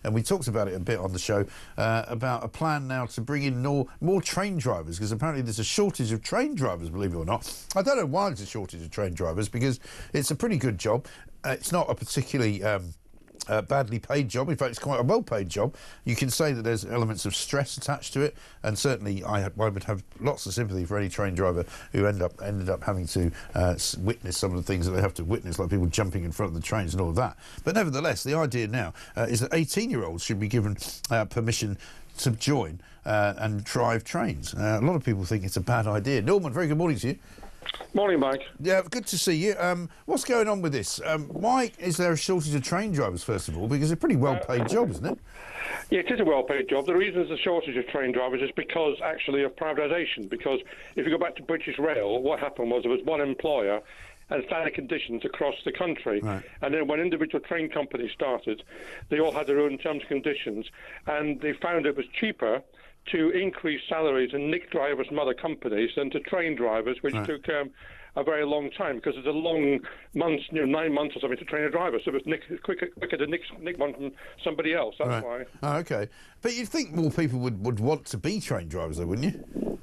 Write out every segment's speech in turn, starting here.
and we talked about it a bit on the show, about a plan now to bring in more train drivers, because apparently there's a shortage of train drivers, believe it or not. I don't know why there's a shortage of train drivers, because it's a pretty good job. It's not a particularly badly paid job. In fact, it's quite a well-paid job. You can say that there's elements of stress attached to it, and certainly I would have lots of sympathy for any train driver who ended up having to witness some of the things that they have to witness, like people jumping in front of the trains and all of that. But nevertheless, the idea now is that 18-year-olds should be given permission to join and drive trains. A lot of people think it's a bad idea. Norman, very good morning to you. Morning, Mike. Yeah, good to see you. What's going on with this? Why is there a shortage of train drivers, first of all? Because it's a pretty well-paid job, isn't it? Yeah, it is a well-paid job. The reason there's a shortage of train drivers is because, actually, of privatisation. Because if you go back to British Rail, what happened was there was one employer and standard conditions across the country. Right. And then when individual train companies started, they all had their own terms and conditions, and they found it was cheaper to increase salaries and nick drivers from other companies than to train drivers, which Right. took a very long time, because it's a long months, 9 months or something to train a driver. So it's quicker to nick one from somebody else. That's Right. why. Oh, okay. But you'd think more people would want to be train drivers, though, wouldn't you?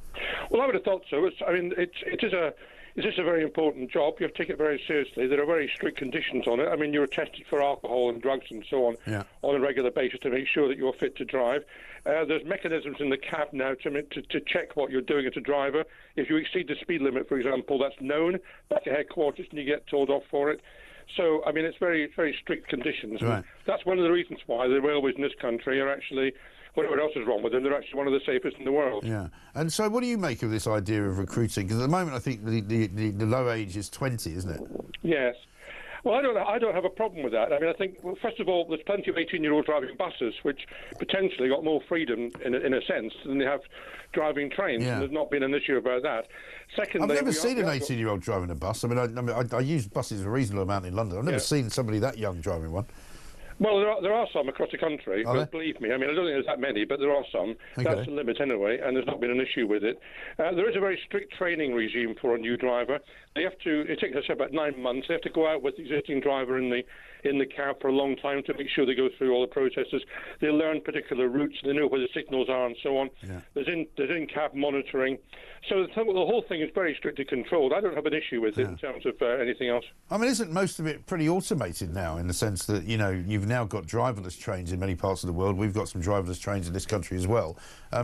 Well, I would have thought so. It is a very important job. You have to take it very seriously. There are very strict conditions on it. I mean, you're tested for alcohol and drugs and so on on a regular basis to make sure that you're fit to drive. There's mechanisms in the cab now to check what you're doing as a driver. If you exceed the speed limit, for example, that's known back at headquarters and you get told off for it. So, I mean, it's very, very strict conditions. Right. That's one of the reasons why the railways in this country are actually, whatever else is wrong with them, they're actually one of the safest in the world. Yeah. And so what do you make of this idea of recruiting? Because at the moment, I think the low age is 20, isn't it? Yes. Well, I don't have a problem with that. I mean, I think, well, first of all, there's plenty of 18-year-olds driving buses, which potentially got more freedom, in a sense, than they have driving trains. Yeah. And there's not been an issue about that. Secondly, I've never seen an 18-year-old driving a bus. I mean, I use buses a reasonable amount in London. I've never seen somebody that young driving one. Well, there are some across the country, Are but there? believe me, I mean, I don't think there's that many, but there are some. Okay. That's the limit anyway, and there's not been an issue with it. There is a very strict training regime for a new driver. It takes us about 9 months. They have to go out with the existing driver in the cab for a long time to make sure they go through all the processes. They learn particular routes, they know where the signals are and so on. Yeah. There's in-cab monitoring. So the whole thing is very strictly controlled. I don't have an issue with it in terms of anything else. I mean, isn't most of it pretty automated now, in the sense that, you know, you've now got driverless trains in many parts of the world. We've got some driverless trains in this country as well.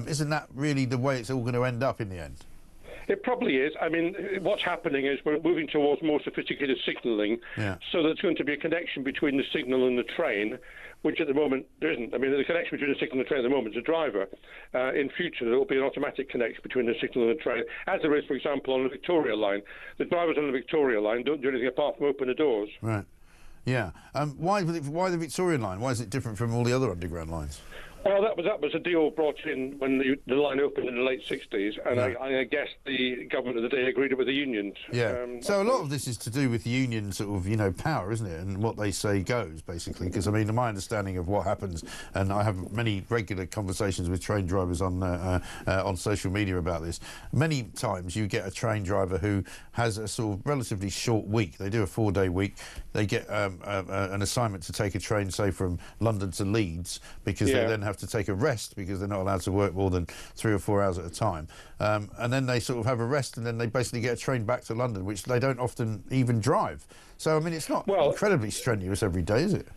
Isn't that really the way it's all going to end up in the end? It probably is. I mean, what's happening is we're moving towards more sophisticated signalling, so there's going to be a connection between the signal and the train, which at the moment there isn't. I mean, the connection between the signal and the train at the moment is a driver. In future, there will be an automatic connection between the signal and the train, as there is, for example, on the Victoria line. The drivers on the Victoria line don't do anything apart from open the doors. Right. Yeah. Why the Victoria line? Why is it different from all the other underground lines? Well, that was a deal brought in when the line opened in the late 60s, and I guess the government of the day agreed it with the unions. Yeah. So a lot of this is to do with union sort of, you know, power, isn't it? And what they say goes, basically. Because, I mean, my understanding of what happens, and I have many regular conversations with train drivers on social media about this. Many times you get a train driver who has a sort of relatively short week. They do a 4-day week. They get an assignment to take a train, say, from London to Leeds, because they then have to take a rest because they're not allowed to work more than 3 or 4 hours at a time. And then they sort of have a rest, and then they basically get a train back to London, which they don't often even drive. So, I mean, it's not incredibly strenuous every day, is it?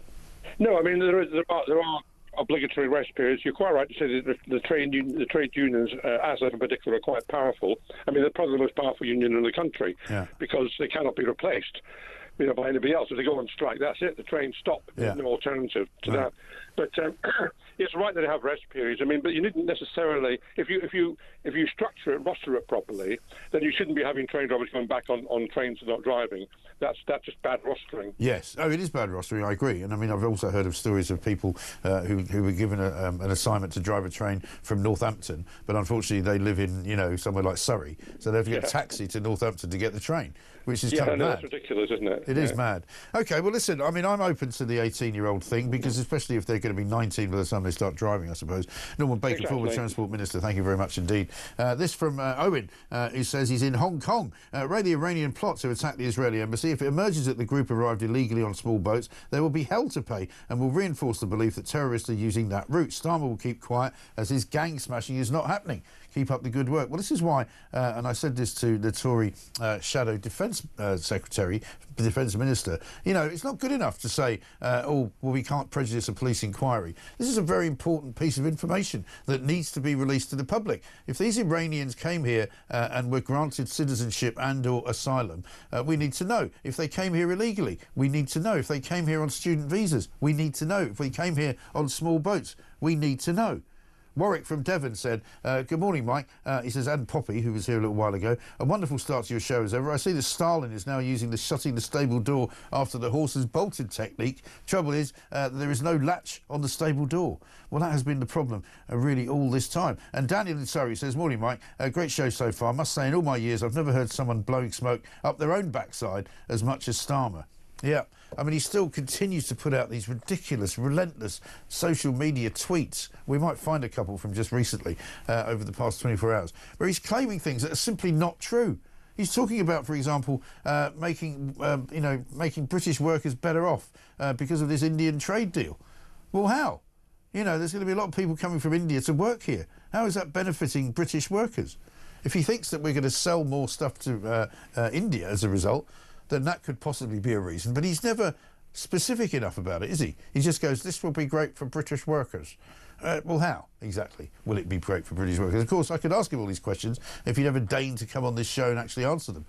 No, I mean, there are obligatory rest periods. You're quite right to say that the trade unions, ASLEF in particular, are quite powerful. I mean, they're probably the most powerful union in the country because they cannot be replaced, you know, by anybody else. If they go on strike, that's it. The trains stop. There's no alternative to that. But it's right that they have rest periods. I mean, but you needn't necessarily, if you structure it, roster it properly, then you shouldn't be having train drivers going back on trains and not driving. That's just bad rostering. Yes, it is bad rostering. I agree. And I mean, I've also heard of stories of people who were given an assignment to drive a train from Northampton, but unfortunately they live in, you know, somewhere like Surrey, so they have to get a taxi to Northampton to get the train, which is kind of no, mad. that's ridiculous, isn't it? It is mad. OK, well, listen, I mean, I'm open to the 18-year-old thing, because especially if they're going to be 19 by the time they start driving, I suppose. Norman Baker, former Transport Minister, thank you very much indeed. This from Owen, who says he's in Hong Kong. Raid the Iranian plot to attack the Israeli embassy. If it emerges that the group arrived illegally on small boats, there will be hell to pay, and will reinforce the belief that terrorists are using that route. Starmer will keep quiet as his gang smashing is not happening. Keep up the good work. Well, this is why, and I said this to the Tory Shadow Defence Secretary, Defence Minister, you know, it's not good enough to say, oh, well, we can't prejudice a police inquiry. This is a very important piece of information that needs to be released to the public. If these Iranians came here and were granted citizenship and or asylum, we need to know. If they came here illegally, we need to know. If they came here on student visas, we need to know. If they came here on small boats, we need to know. Warwick from Devon said, good morning, Mike. He says, and Poppy, who was here a little while ago, a wonderful start to your show as ever. I see that Stalin is now using the shutting the stable door after the horse has bolted technique. Trouble is, there is no latch on the stable door. Well, that has been the problem really all this time. And Daniel in Surrey says, morning, Mike. Great show so far. I must say, in all my years, I've never heard someone blowing smoke up their own backside as much as Starmer. Yeah, I mean, he still continues to put out these ridiculous, relentless social media tweets. We might find a couple from just recently, over the past 24 hours, where he's claiming things that are simply not true. He's talking about, for example, making British workers better off because of this Indian trade deal. Well, how? You know, there's going to be a lot of people coming from India to work here. How is that benefiting British workers? If he thinks that we're going to sell more stuff to India as a result, then that could possibly be a reason. But he's never specific enough about it, is he? He just goes, this will be great for British workers. Well, how exactly will it be great for British workers? Of course, I could ask him all these questions if he'd ever deign to come on this show and actually answer them.